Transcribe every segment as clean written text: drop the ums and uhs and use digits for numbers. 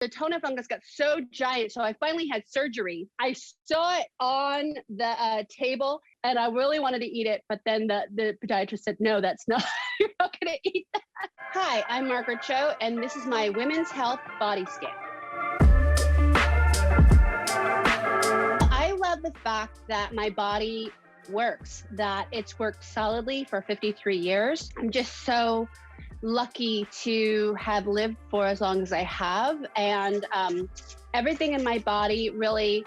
The toenail fungus got so giant, so I finally had surgery. I saw it on the table, and I really wanted to eat it, but then the podiatrist said, no, that's not, you're not going to eat that. Hi, I'm Margaret Cho, and this is my Women's Health Body Scan. I love the fact that my body works, that it's worked solidly for 53 years. I'm just so lucky to have lived for as long as I have, and everything in my body really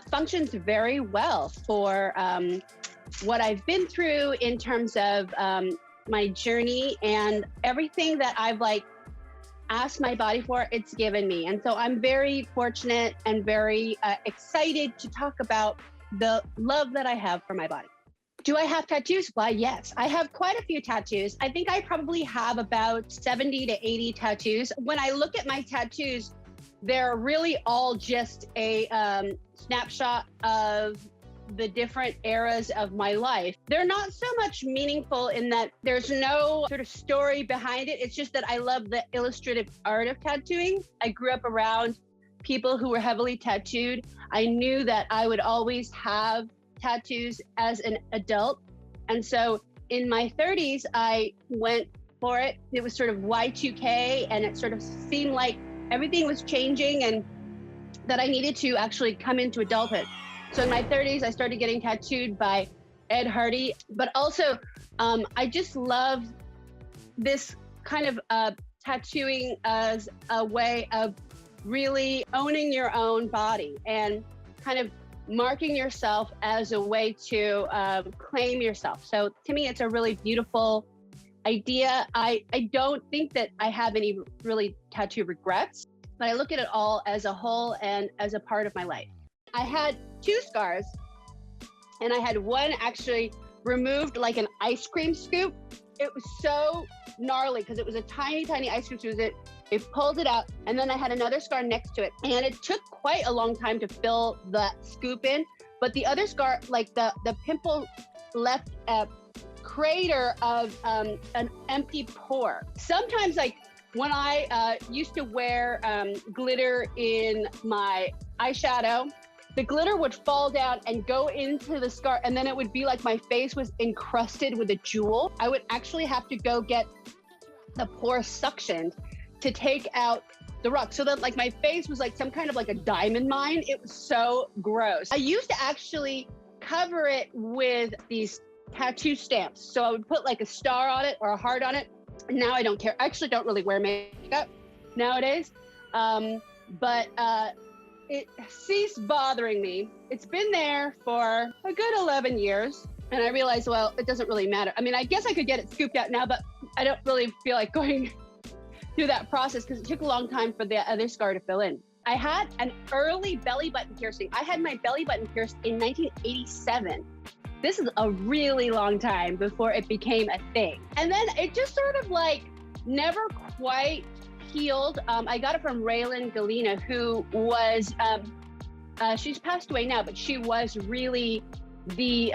functions very well for what I've been through in terms of my journey, and everything that I've asked my body for, it's given me. And so I'm very fortunate and very excited to talk about the love that I have for my body. Do I have tattoos? Why, yes. I have quite a few tattoos. I think I probably have about 70 to 80 tattoos. When I look at my tattoos, they're really all just a snapshot of the different eras of my life. They're not so much meaningful in that there's no sort of story behind it. It's just that I love the illustrative art of tattooing. I grew up around people who were heavily tattooed. I knew that I would always have tattoos as an adult. And so in my 30s, I went for it. It was sort of Y2K, and it sort of seemed like everything was changing and that I needed to actually come into adulthood. So in my 30s, I started getting tattooed by Ed Hardy, but also I just love this kind of tattooing as a way of really owning your own body and kind of marking yourself as a way to claim yourself. So to me, it's a really beautiful idea. I don't think that I have any really tattoo regrets, but I look at it all as a whole and as a part of my life. I had 2 scars, and I had one actually removed like an ice cream scoop. It was so gnarly because it was a tiny, tiny ice cream scoop. It pulled it out, and then I had another scar next to it, and it took quite a long time to fill the scoop in. But the other scar, like the pimple, left a crater of an empty pore. Sometimes, like when I used to wear glitter in my eyeshadow, the glitter would fall down and go into the scar, and then it would be like my face was encrusted with a jewel. I would actually have to go get the pore suctioned to take out the rock, so that like my face was like some kind of like a diamond mine. It was so gross. I used to actually cover it with these tattoo stamps. So I would put like a star on it or a heart on it. Now I don't care. I actually don't really wear makeup nowadays. But it ceased bothering me. It's been there for a good 11 years. And I realized, well, it doesn't really matter. I mean, I guess I could get it scooped out now, but I don't really feel like going through that process because it took a long time for the other scar to fill in. I had an early belly button piercing. I had my belly button pierced in 1987. This is a really long time before it became a thing. And then it just sort of like never quite healed. I got it from Raylan Galena, who was, she's passed away now, but she was really the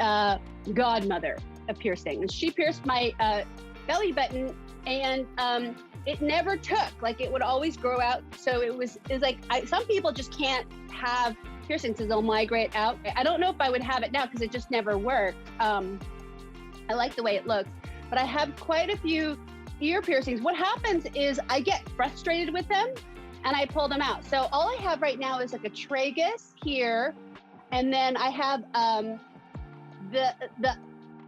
godmother of piercing. And she pierced my belly button, and it never took. Like it would always grow out. So it was like, some people just can't have piercings because they'll migrate out. I don't know if I would have it now because it just never worked. I like the way it looks, but I have quite a few ear piercings. What happens is I get frustrated with them and I pull them out. So all I have right now is like a tragus here, and then I have the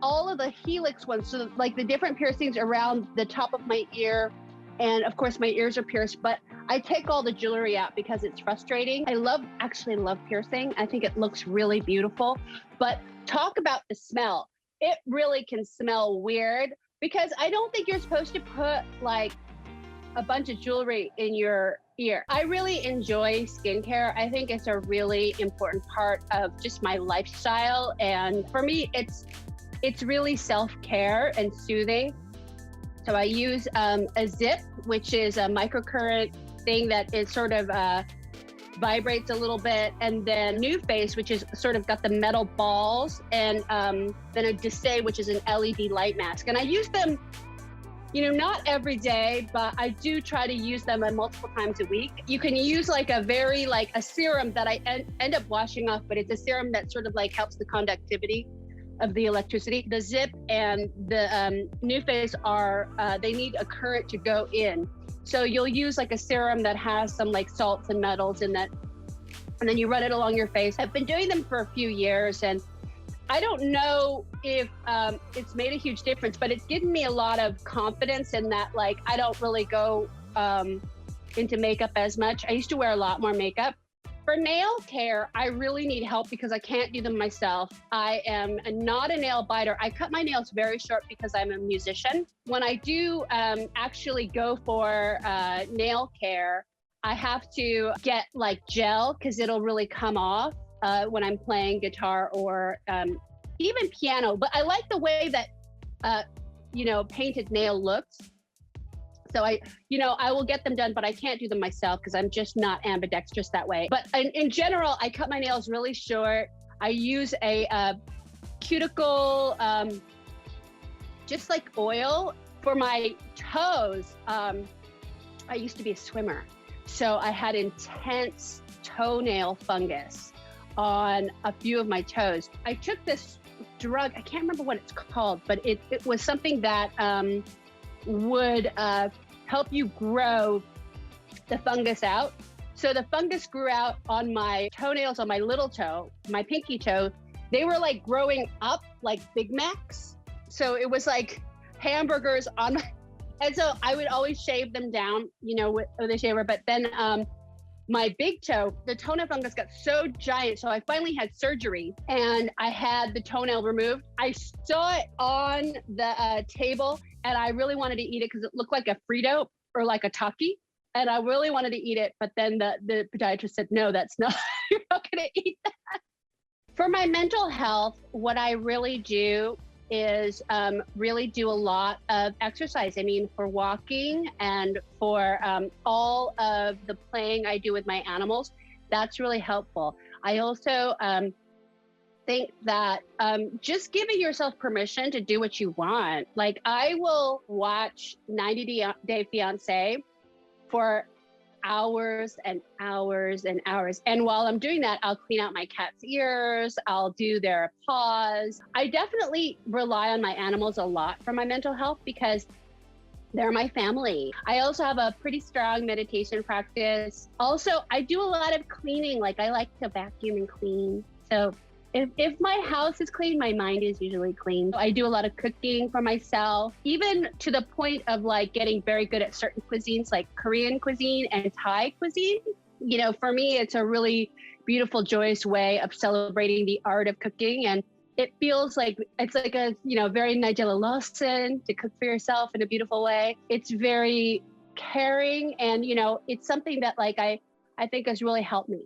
all of the helix ones, so like the different piercings around the top of my ear, and of course my ears are pierced, but I take all the jewelry out because it's frustrating. I actually love piercing. I think it looks really beautiful, but talk about the smell. It really can smell weird because I don't think you're supposed to put like a bunch of jewelry in your ear. I really enjoy skincare. I think it's a really important part of just my lifestyle. And for me, it's really self-care and soothing. So I use a zip, which is a microcurrent thing that is sort of vibrates a little bit, and then New Face, which is sort of got the metal balls, and then a Dissay, which is an LED light mask. And I use them Not every day, but I do try to use them multiple times a week. You can use like a serum that I end up washing off, but it's a serum that sort of like helps the conductivity of the electricity. The Zip and the New Face they need a current to go in. So you'll use like a serum that has some like salts and metals in that, and then you run it along your face. I've been doing them for a few years, and I don't know if it's made a huge difference, but it's given me a lot of confidence in that, like, I don't really go into makeup as much. I used to wear a lot more makeup. For nail care, I really need help because I can't do them myself. I am not a nail biter. I cut my nails very short because I'm a musician. When I do actually go for nail care, I have to get like gel because it'll really come off when I'm playing guitar or even piano. But I like the way that, painted nail looks. So I will get them done, but I can't do them myself because I'm just not ambidextrous that way. But in general, I cut my nails really short. I use a cuticle, just like oil for my toes. I used to be a swimmer, so I had intense toenail fungus on a few of my toes. I took this drug, I can't remember what it's called, but it was something that would help you grow the fungus out. So the fungus grew out on my toenails, on my little toe, my pinky toe. They were like growing up like Big Macs. So it was like hamburgers on my, and so I would always shave them down, with a shaver. But then my big toe, the toenail fungus got so giant. So I finally had surgery and I had the toenail removed. I saw it on the table and I really wanted to eat it because it looked like a Frito or like a Taki. And I really wanted to eat it. But then the podiatrist said, no, that's not, you're not going to eat that. For my mental health, what I really do is really do a lot of exercise. I mean, for walking and for all of the playing I do with my animals, that's really helpful. I also think that just giving yourself permission to do what you want. Like I will watch 90 Day Fiancé for hours and hours and hours. And while I'm doing that, I'll clean out my cat's ears, I'll do their paws. I definitely rely on my animals a lot for my mental health because they're my family. I also have a pretty strong meditation practice. Also, I do a lot of cleaning. Like I like to vacuum and clean. So if my house is clean, my mind is usually clean. I do a lot of cooking for myself, even to the point of like getting very good at certain cuisines like Korean cuisine and Thai cuisine. For me, it's a really beautiful, joyous way of celebrating the art of cooking. And it feels like it's like a, very Nigella Lawson to cook for yourself in a beautiful way. It's very caring and, it's something that like I think has really helped me.